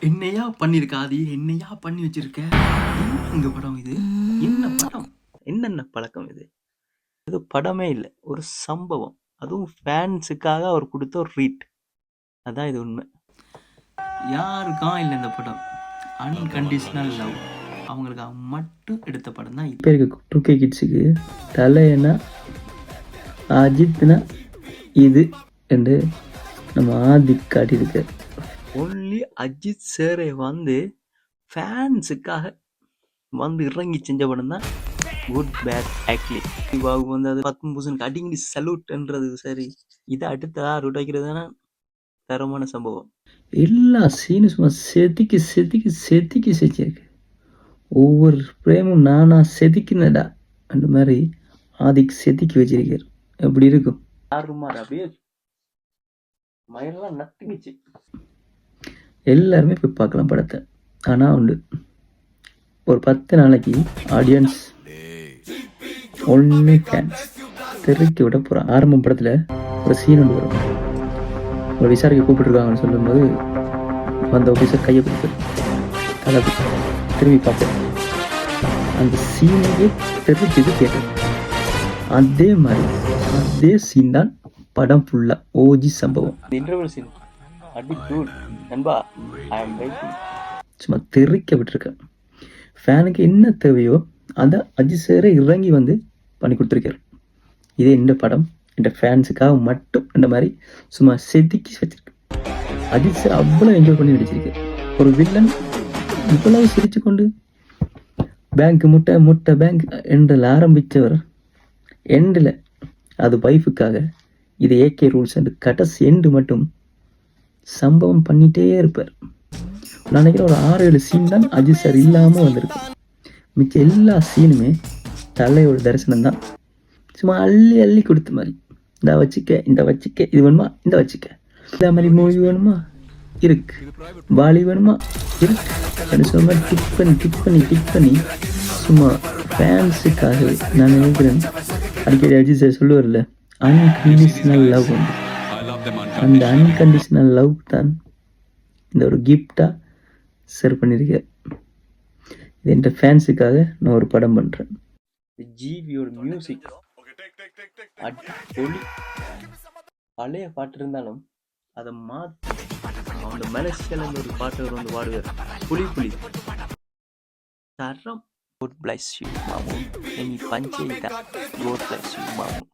என்னையா பண்ணியிருக்க ஆதி? என்னையா பண்ணி வச்சிருக்க? இந்த படம் இது? என்ன படம்? என்னென்ன பழக்கம் இது? இது படமே இல்ல. ஒரு சம்பவம். அதுவும் ஃபேன்ஸுக்காக அவர் குடுத்த ஒரு ட்ரீட். அதான் இது உண்மை. யாருக்காம் இல்ல இந்த படம். Unconditional love. அவங்களுக்காக மட்டும் எடுத்த படம் தான் இப்போ இருக்க 2K கிட்ஸுக்கு தலைன்னா அஜித்னா இது என்று நம்ம ஆதிக் காட்டியிருக்கு. ஒன்லி அஜித் சாரை வந்து ஃபேன்ஸுக்காக வந்து இறங்கி செஞ்ச படம் தான் குட் பேட் ஆக்லி. இவாவு வந்து அது 19 அடிங்கடி சல்யூட்ன்றது சரி. இதை அடுத்ததா ரூட் வைக்கிறதுனா தரமான சம்பவம். எல்லா சீனும் சும்மா செதுக்கி செதுக்கி செதுக்கி செஞ்சிருக்கு. ஒவ்வொரு பிரேமும் நானா செதுக்கினடா அந்த மாதிரி ஆதிக்கு செதுக்கி வச்சிருக்காரு. எப்படி இருக்கும்? அப்படியே மயிரெல்லாம் நட்டுக்குச்சு. எல்லாருமே போய் பார்க்கலாம் படத்தை. ஆனால் உண்டு ஒரு 10 நாளைக்கு ஆடியன்ஸ் ஒன்லி ஃபேன்ஸ் தெருக்கி விட போகிறான். ஆரம்ப படத்தில் ஒரு சீன் ஒன்று வரும். ஒரு விசாரிக்க கூப்பிட்டுருக்காங்கன்னு சொல்லும்போது அந்த ஆஃபீஸர் கையை பிடிப்பார், தலை திரும்பி பார்ப்பேன். அந்த சீனையே தெரிஞ்சது கேட்டேன். அதே மாதிரி அதே சீன் தான் படம் ஃபுல்லாக ஓஜி சம்பவம். இன்டர்வல் சீன் அடி தூள் நண்பா. ஐ அம் வெயிட்டிங். சும்மா தெறிக்க விட்டுருக்கேன். ஃபேனுக்கு என்ன தேவையோ அதை அஜித் சாரே இறங்கி வந்து பண்ணி கொடுத்துருக்காரு. இதே இந்த படம் இந்த ஃபேன்ஸுக்காக மட்டும் இந்த மாதிரி சும்மா செதுக்கி வச்சிருக்கு. அஜித் சார் அவ்வளோ என்ஜாய் பண்ணி நடிச்சிருக்கு. ஒரு வில்லன் இவ்வளவு சிரிச்சு கொண்டு பேங்க் முட்டை முட்டை பேங்க் என்றில் ஆரம்பித்தவர் எண்டில் அது வைஃபுக்காக இது AK ரூல்ஸ் என்று கடைசி எண்டு மட்டும் சம்பவம் பண்ணிகிட்டே இருப்பார். நான் நினைக்கிறேன் ஒரு 6-7 சீன் தான் அஜித் சார் இல்லாமல் வந்திருக்கு. மிச்ச எல்லா சீனுமே தலையோட தரிசனம் தான். சும்மா அள்ளி அள்ளி கொடுத்த மாதிரி. இந்த வச்சுக்க இந்த வச்சுக்க, இது வேணுமா இந்த வச்சுக்க, இந்த மாதிரி மூவி வேணுமா இருக்கு, வாலி வேணுமா இருக்கு, சொன்ன மாதிரி டிக் பண்ணி டிக் பண்ணி டிக் பண்ணி சும்மா ஃபேன்ஸுக்காகவே. நான் நினைக்கிறேன் அடிக்கடி அஜித் சார் சொல்லுவார்ல, அன்கண்டிஷனல் லவ். அந்த அன்கண்டிஷனல் லவ் தான் இந்த ஒரு கிஃப்டாக சர்வ் பண்ணியிருக்கேன். இது என் ஃபேன்ஸுக்காக நான் ஒரு படம் பண்ணுறேன். ஜிவியோட மியூசிக் அடி பழைய பாட்டு இருந்தாலும் அதை மாற்றி அவங்க மலேசியாலேருந்து ஒரு பாட்டு வந்து பாடுவார். புலி புலி தரம். God bless you, Mamu. Any panchayita, God bless you, Mamu.